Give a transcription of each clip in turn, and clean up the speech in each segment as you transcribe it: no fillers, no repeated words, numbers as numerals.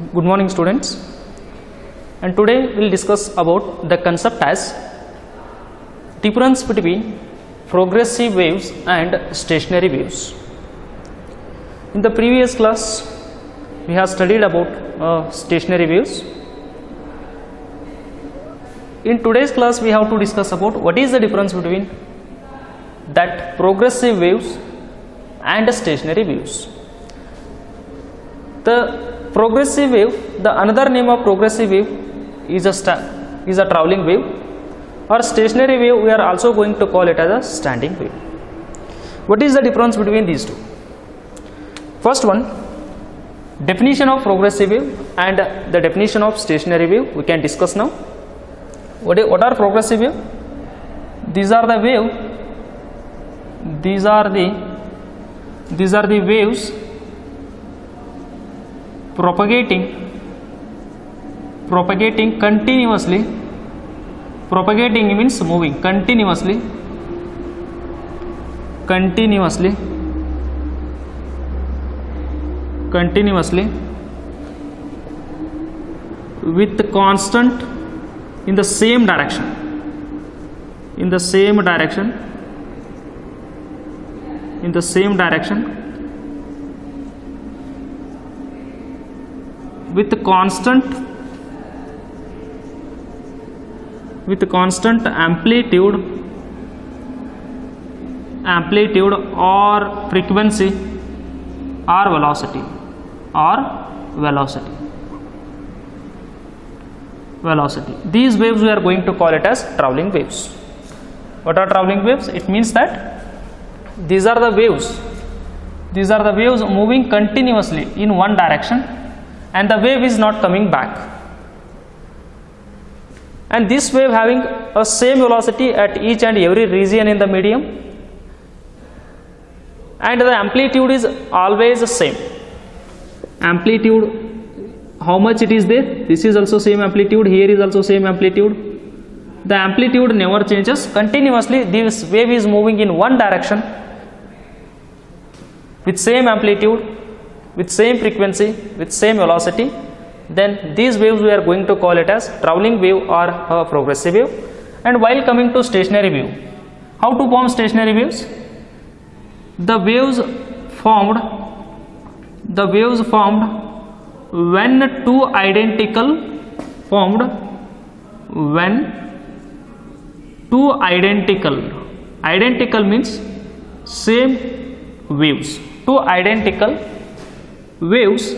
Good morning students, and today we will discuss about the concept as difference between progressive waves and stationary waves. In the previous class we have studied about stationary waves. In today's class we have to discuss about what is the difference between that progressive waves and stationary waves. The progressive wave, the another name of progressive wave is a travelling wave, or stationary wave we are also going to call it as a standing wave. What is the difference between these two? First one, definition of progressive wave and the definition of stationary wave we can discuss now. What are progressive wave? These are the waves propagating continuously. Propagating means moving continuously with constant in the same direction with constant amplitude or frequency or velocity. These waves we are going to call it as travelling waves. What are travelling waves? It means that these are the waves moving continuously in one direction, and the wave is not coming back, and this wave having a same velocity at each and every region in the medium, and the amplitude is always the same. Amplitude, how much it is there? This is also same amplitude, here is also same amplitude. The amplitude never changes. Continuously this wave is moving in one direction with same amplitude, with same frequency, with same velocity. Then these waves we are going to call it as travelling wave or a progressive wave. And while coming to stationary wave, how to form stationary waves? The waves formed when two identical means same waves, two identical waves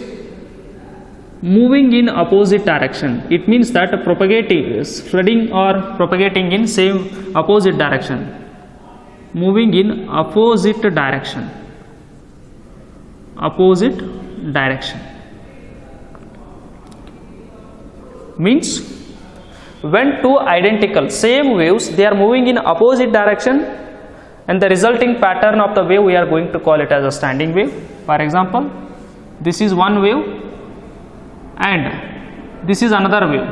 moving in opposite direction. It means that spreading or propagating in same opposite direction, moving in opposite direction means when two identical same waves, they are moving in opposite direction, and the resulting pattern of the wave we are going to call it as a standing wave. For example, this is one wave and this is another wave.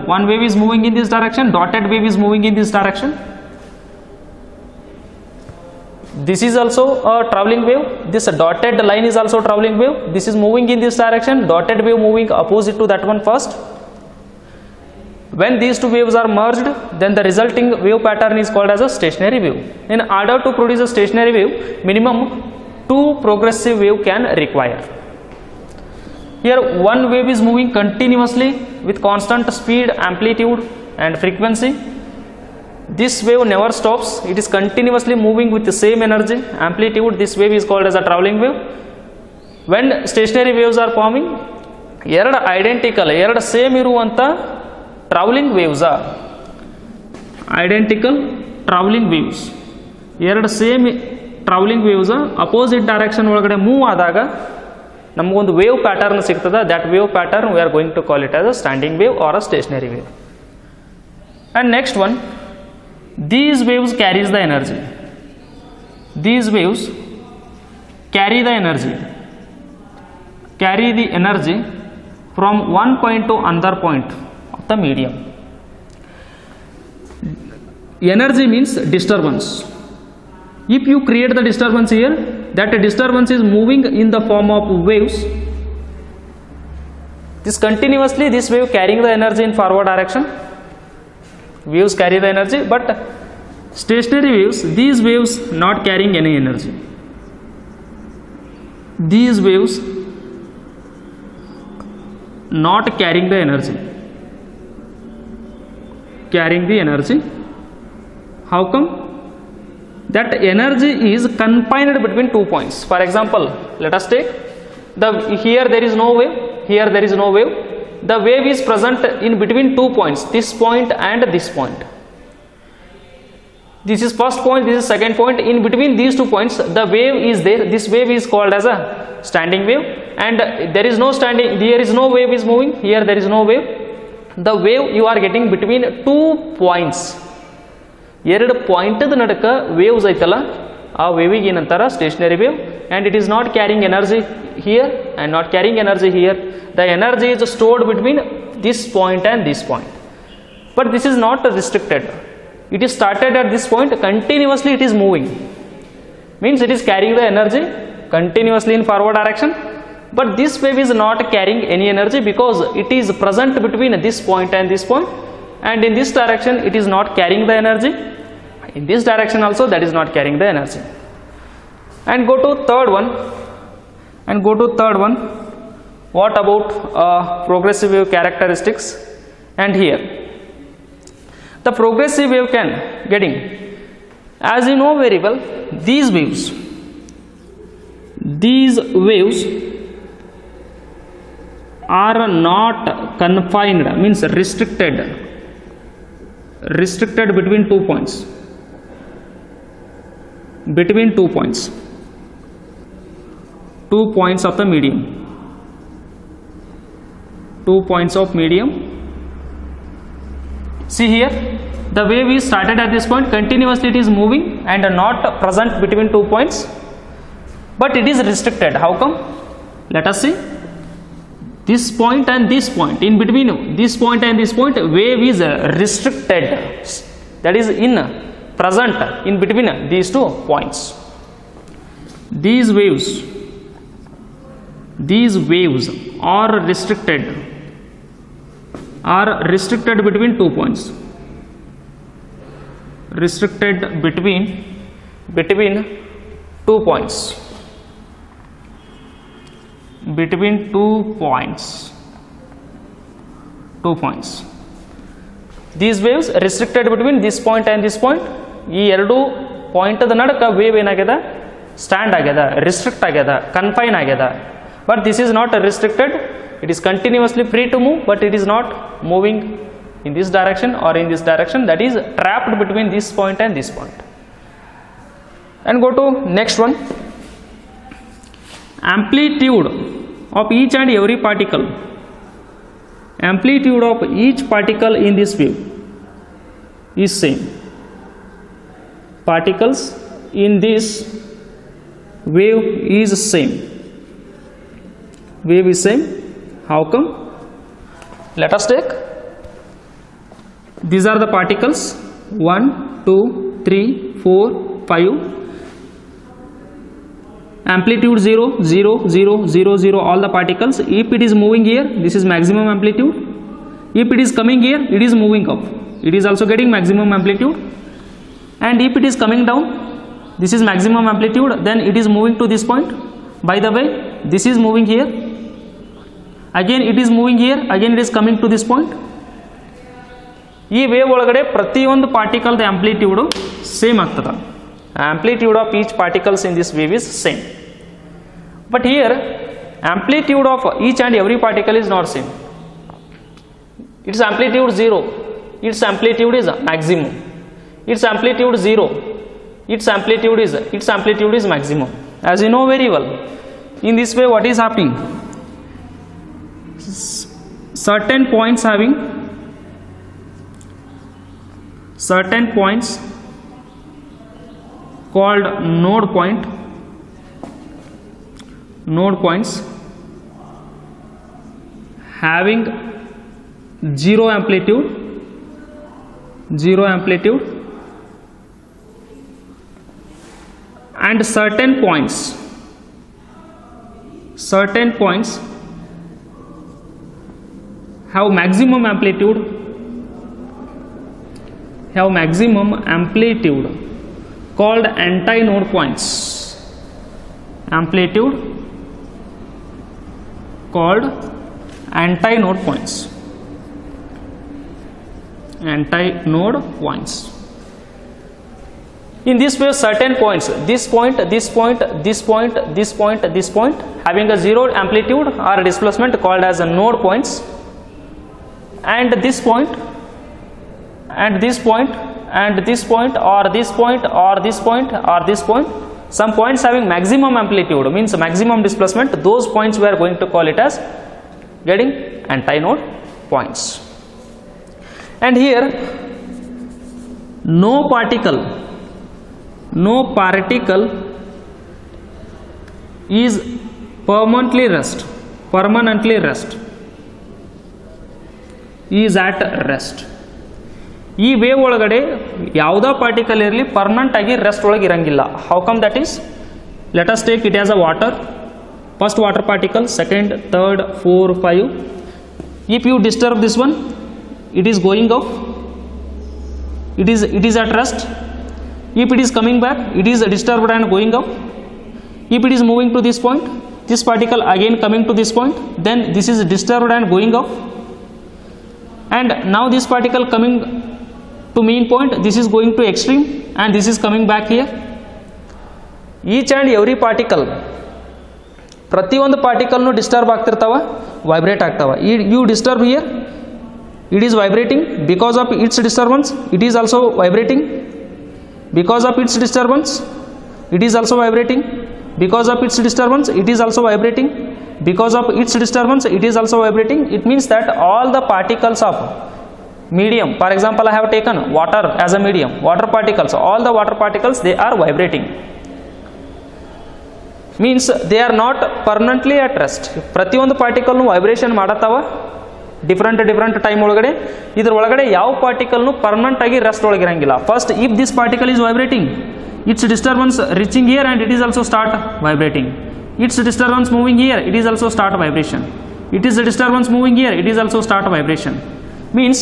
One wave is moving in this direction, dotted wave is moving in this direction. This is also a travelling wave. This dotted line is also travelling wave. This is moving in this direction, dotted wave moving opposite to that one first. When these two waves are merged, then the resulting wave pattern is called as a stationary wave. In order to produce a stationary wave, minimum two progressive wave can require. Here one wave is moving continuously with constant speed, amplitude and frequency. This wave never stops, it is continuously moving with the same energy, amplitude. This wave is called as a travelling wave. When stationary waves are forming, ಎರಡು same ಇರುವಂಥ travelling waves ಎರಡು same travelling waves opposite direction ಒಳಗಡೆ move ಆದಾಗ ನಮಗೊಂದು wave pattern ಸಿಗ್ತದೆ. That wave pattern we are going to call it as a standing wave or a stationary wave. And next one, these waves carry the energy from one point to another point of the medium. Energy means disturbance. If you create the disturbance here, that disturbance is moving in the form of waves, This continuously, this wave carrying the energy in forward direction. Waves carry the energy, but stationary waves, these waves not carrying any energy. These waves not carrying the energy. Carrying the energy. How come? That energy is confined between 2 points. For example, let us take here there is no wave, here there is no wave. The wave is present in between 2 points, this point and this point. This is first point, this is second point. In between these 2 points, the wave is there. This wave is called as a standing wave, and there is no wave is moving. Here there is no wave. The wave you are getting between 2 points. ಎರಡು ಪಾಯಿಂಟದ ನಡುಕ waves ಐತಲ್ಲ, ಆ ವೇವಿಗೆ ಏನಂತಾರ stationary wave, and it is not carrying energy here and not carrying energy here. The energy is stored between this point and this point, but this is not restricted. It is started at this point, continuously it is moving, means it is carrying the energy continuously in forward direction, but this wave is not carrying any energy because it is present between this point and this point, and in this direction it is not carrying the energy, in this direction also that is not carrying the energy. And go to third one, what about progressive wave characteristics? And here the progressive wave can getting, as you know very well, these waves are not confined, means restricted between 2 points, between 2 points, 2 points of the medium, 2 points of medium. See here, the wave is started at this point, continuously it is moving and not present between 2 points, but it is restricted. How come? Let us see. This point and this point, in between this point and this point, wave is restricted, that is in present in between these 2 points. These waves are restricted between 2 points, restricted between 2 points, between 2 points. These waves restricted between this point and this point. ಈ ಎರಡು ಪಾಯಿಂಟದ ನಡುಕ wave ಏನಾಗ್ಯದ, stand ಆಗ್ಯದ, restrict ಆಗ್ಯದ, confine ಆಗ್ಯದ. But this is not restricted, it is continuously free to move, but it is not moving in this direction or in this direction, that is trapped between this point and this point. And go to next one. Amplitude of each and every particle, amplitude of each particle in this wave is same. Particles in this wave is same. Wave is same. How come? Let us take, these are the particles 1, 2, 3, 4, 5. Amplitude 0, 0, 0, 0, 0, all the particles. If it is moving here, this is maximum amplitude. If it is coming here, it is moving up, it is also getting maximum amplitude. And if it is coming down, this is maximum amplitude, then it is moving to this point. By the way, this is moving here, again it is moving here, again it is coming to this point. ಈ wave ಒಳಗಡೆ ಪ್ರತಿಯೊಂದು ಪಾರ್ಟಿಕಲ್ದ ಆಂಪ್ಲಿಟ್ಯೂಡು same ಆಗ್ತದೆ. Amplitude of each particles in this wave is same, but here amplitude of each and every particle is not same. It's amplitude 0, it's amplitude is maximum. Its amplitude 0, its amplitude is maximum. As you know very well, in this way what is happening, certain points having certain points called node points having zero amplitude, and certain points have maximum amplitude called antinode points. Amplitude called antinode points. Antinode points. In this way, certain points, this point, this point, this point, this point, this point, having a zero amplitude or displacement called as a node points, and this point, and this point, and this point, or this point, or this point, or this point, some points having maximum amplitude means maximum displacement, those points we are going to call it as getting antinode points. And here no particle is permanently is at rest. ಈ wave ಒಳಗಡೆ ಯಾವುದೋ particle ಇರಲಿ permanent ಆಗಿ rest ಒಳಗೆ ಇರಂಗಿಲ್ಲ. How come that is? Let us take it as a water. First water particle, second, third, 4, 5. If you disturb this one, it is going off, it is at rest. If it is coming back, it is disturbed and going off. If it is moving to this point, this particle again coming to this point, then this is disturbed and going off. And now this particle coming to mean point, this is going to extreme and this is coming back here. Each and every particle, ಪ್ರತಿಯೊಂದು ಪಾರ್ಟಿಕಲ್ನು disturb ಆಗ್ತಿರ್ತಾವ, vibrate ಆಗ್ತಾವ. You disturb here, it is vibrating. Because of its disturbance, it is also vibrating. Because of its disturbance, it is also vibrating. Because of its disturbance, it is also vibrating. Because of its disturbance, it is also vibrating. It means that all the particles of medium, for example, I have taken water as a medium, water particles, all the water particles, they are vibrating. Means they are not permanently at rest. ಪ್ರತಿಯೊಂದು ಪಾರ್ಟಿಕಲ್ನು vibration ಮಾಡತ್ತಾವ different time ಒಳಗಡೆ. ಇದ್ರ ಒಳಗಡೆ ಯಾವ ಪಾರ್ಟಿಕಲ್ನು permanent ಆಗಿ rest ಒಳಗಿರಂಗಿಲ್ಲ. First if this particle is vibrating, its disturbance reaching here and it is also start vibrating. Its disturbance moving here, it is also start vibration. It is the disturbance moving here, it is also start vibration. Means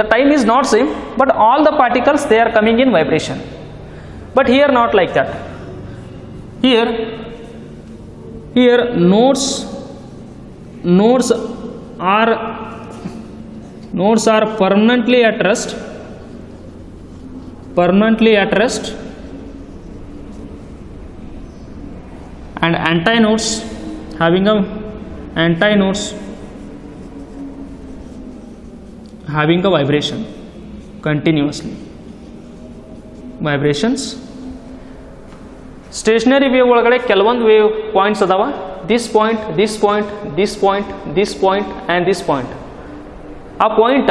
the time is not same, but all the particles they are coming in vibration. But here not like that. Here nodes are permanently at rest. And antinodes having a vibration continuously. Vibrations. Stationary wave ಒಳಗಡೆ ಕೆಲವೊಂದು wave points ಅದಾವ. this point, this point, this point, this point and this point. ಆ point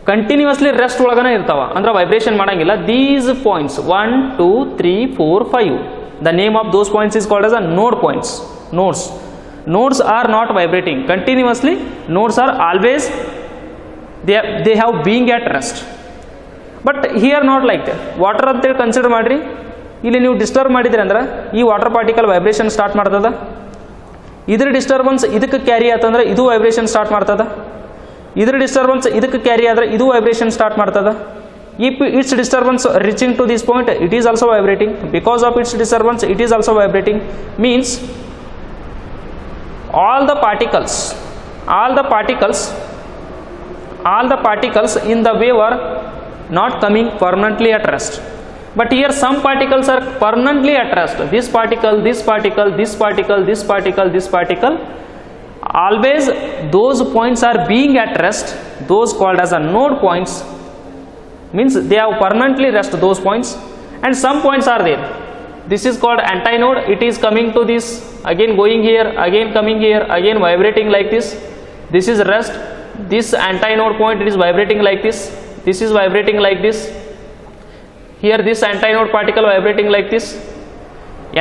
continuously rest ಒಳಗನೆ ಇರ್ತಾವ, ಅಂದ್ರೆ vibration ಮಾಡಂಗಿಲ್ಲ. these points 1 2 3 4 5, the name of those points is called as a node points. Nodes are not vibrating continuously. Nodes are always they have being at rest. But here not like that. Water ಅಂತೇಳಿ consider ಮಾಡ್ರಿ. ಇಲ್ಲಿ ನೀವು disturb ಮಾಡಿದ್ರಿ ಅಂದ್ರೆ ಈ water particle vibration start ಮಾಡ್ತದ. ಇದ್ರ disturbance ಇದಕ್ಕೆ ಕ್ಯಾರಿ ಆತಂದ್ರೆ ಇದು ವೈಬ್ರೇಷನ್ ಸ್ಟಾರ್ಟ್ ಮಾಡ್ತದ. ಇದ್ರ ಡಿಸ್ಟರ್ಬೆನ್ಸ್ ಇದಕ್ಕೆ ಕ್ಯಾರಿ ಆದ್ರೆ ಇದು ವೈಬ್ರೇಷನ್ ಸ್ಟಾರ್ಟ್ ಮಾಡ್ತದ. If its disturbance reaching to this point, it is also vibrating. Because of its disturbance, it is also vibrating. Means all the particles in the wave are not coming permanently at rest. But here some particles are permanently at rest. This particle, always those points are being at rest. Those called as a node points. Means they have permanently rest those points, and some points are there. This is called antinode. It is coming to this, again going here, again coming here, again vibrating like this. This is rest. This antinode point, it is vibrating like this. This is vibrating like this. Here this antinode particle vibrating like this.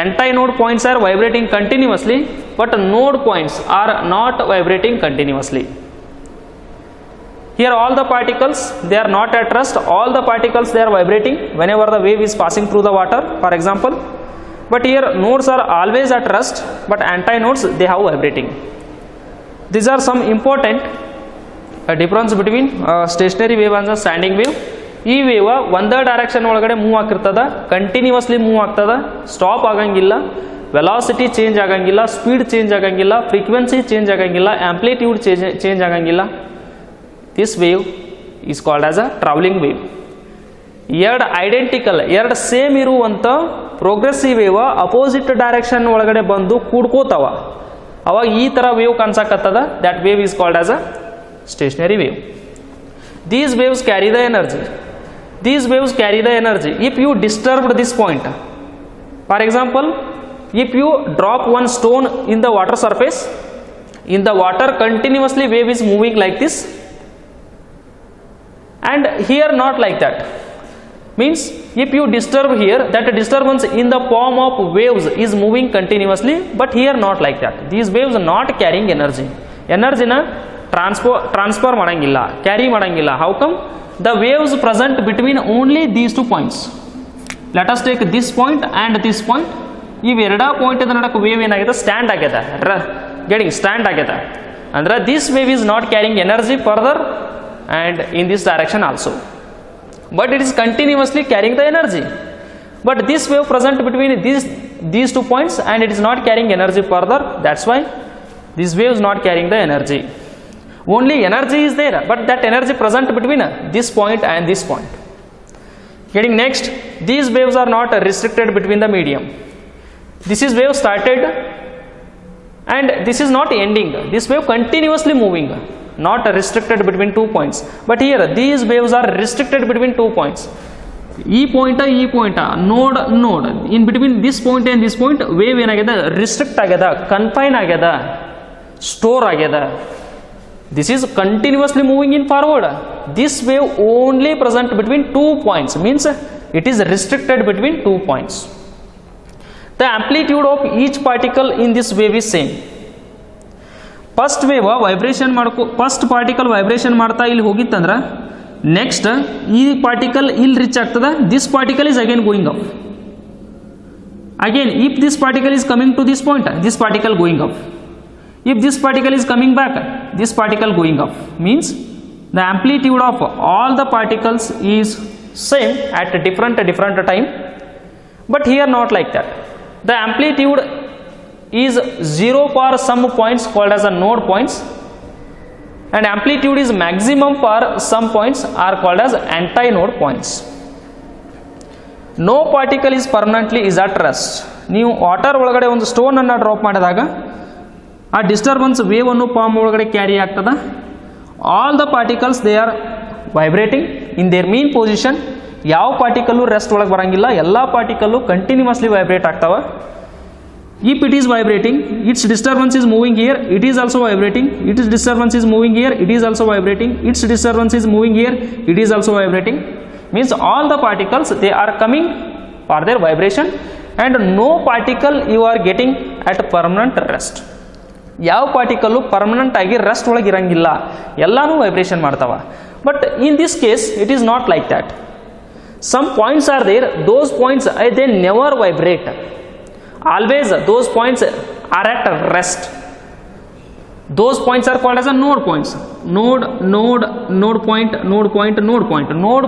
Antinode points are vibrating continuously, but node points are not vibrating continuously. Here all the particles, they are not at rest. All the particles, they are vibrating whenever the wave is passing through the water, for example. But here nodes are always at rest, but antinodes, they have vibrating. These are some important difference between stationary wave and standing wave. ಈ wave ಒಂದೇ direction ಒಳಗಡೆ move ಆಗ್ತಿರ್ತದ, continuously move ಆಗ್ತದ, stop ಆಗಂಗಿಲ್ಲ, velocity change ಆಗಂಗಿಲ್ಲ, speed change ಆಗಂಗಿಲ್ಲ, frequency change ಆಗಂಗಿಲ್ಲ, amplitude change ಆಗಂಗಿಲ್ಲ. This wave is called as a travelling wave. ಎರಡು ಐಡೆಂಟಿಕಲ್, ಎರಡು ಸೇಮ್ ಇರುವಂಥ ಪ್ರೋಗ್ರೆಸಿವ್ ವೇವ್ ಅಪೋಸಿಟ್ ಡೈರೆಕ್ಷನ್ ಒಳಗಡೆ ಬಂದು ಕೂಡ್ಕೋತಾವ, ಅವಾಗ ಈ ಥರ ವೇವ್ ಕಾಣಿಸಕತ್ತದ. That wave is called as a stationary wave. These waves carry the energy. These waves carry the energy. If you disturbed this point, for example, if you drop one stone in the water surface, in the water continuously wave is moving like this, and here not like that. Means if you disturb here, that disturbance in the form of waves is moving continuously, but here not like that. These waves are not carrying energy. Energy na transfer ಮಾಡಂಗಿಲ್ಲ, carry ಮಾಡಂಗಿಲ್ಲ. How come? The waves present between only these two points. Let us take this point and this point. ಇವೆರಡ point ನಡಕ್ಕೆ wave ಏನಾಗಿದೆ? Stand ಆಗ್ಯದ, getting stand ಆಗ್ಯದ. ಅಂದ್ರೆ this wave is not carrying energy further and in this direction also, but it is continuously carrying the energy. But this wave present between these 2 points and it is not carrying energy further. That's why this wave is not carrying the energy. Only energy is there, but that energy present between this point and this point. Getting next, these waves are not restricted between the medium. This is wave started and this is not ending. This wave continuously moving, not restricted between 2 points. But here these waves are restricted between 2 points. E point, node in between this point and this point wave ಏನಾಗಿದೆ? restrict ಆಗ್ಯದ, confine ಆಗ್ಯದ, store ಆಗ್ಯದ. This is continuously moving in forward. This wave only present between 2 points, means it is restricted between 2 points. The amplitude of each particle in this wave is same. First wave vibration ಮಾಡ್ಕೊ, first particle vibration ಮಾಡ್ತಾ ಇಲ್ಲಿ ಹೋಗಿತ್ತಂದ್ರೆ next ಈ particle ಇಲ್ಲಿ reach ಆಗ್ತದ. This particle is again going up. Again if this particle is coming to this point, this particle going up. If this particle is coming back, this particle going up. Means the amplitude of all the particles is same at different time, but here not like that. The amplitude is 0 for some points called as a node points, and amplitude is maximum for some points are called as anti-node points. No particle is permanently is at rest. ನೀವು water ಒಳಗಡೆ ಒಂದು stone ಅನ್ನು drop ಮಾಡಿದಾಗ ಆ disturbance wave ಅನ್ನು form ಒಳಗಡೆ carry ಆಗ್ತದ. All the particles they are vibrating in their mean position. ಯಾವ ಪಾರ್ಟಿಕಲ್ಲು ರೆಸ್ಟ್ ಒಳಗೆ ಬರಂಗಿಲ್ಲ, ಎಲ್ಲ ಪಾರ್ಟಿಕಲ್ಲು ಕಂಟಿನ್ಯೂಸ್ಲಿ ವೈಬ್ರೇಟ್ ಆಗ್ತಾವ. If it is vibrating, its disturbance is moving here, it is also vibrating. Its disturbance is moving here, it is also vibrating. Its disturbance is moving here, it is also vibrating. Means all the particles they are coming for their vibration and no particle you are getting at permanent rest. ಯಾವ particle permanent ಆಗಿ rest ಒಳಗೆ ಇರಂಗಿಲ್ಲ, ಎಲ್ಲಾನು vibration ಮಾಡ್ತಾವ. But in this case it is not like that. Some points are there, those points they never vibrate. Always those points are at rest. Those points are called as a node points. Node point. Node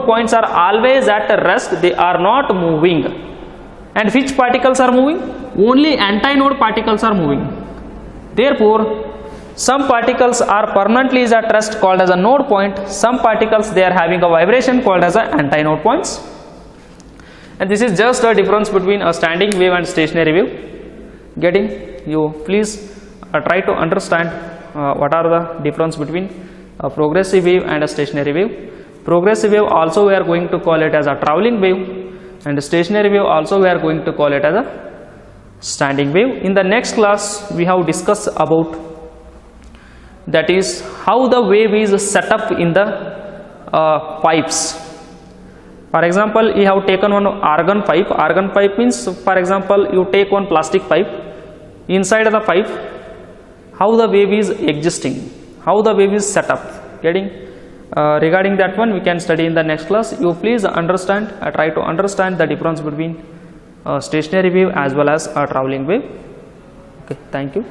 points are always at rest. They are not moving. And which particles are moving? Only anti-node particles are moving. Therefore, some particles are permanently at rest called as a node point. Some particles they are having a vibration called as a anti-node points. And this is just a difference between a standing wave and stationary wave. Getting? You please try to understand what are the difference between a progressive wave and a stationary wave. Progressive wave also we are going to call it as a traveling wave, and stationary wave also we are going to call it as a standing wave. In the next class we have discussed about that is how the wave is set up in the pipes. For example, you have taken one argon pipe. Argon pipe means, for example, you take one plastic pipe. Inside of the pipe, how the wave is existing, how the wave is set up. Getting? Regarding that one we can study in the next class. You please understand, try to understand the difference between a stationary wave as well as a traveling wave. Okay, thank you.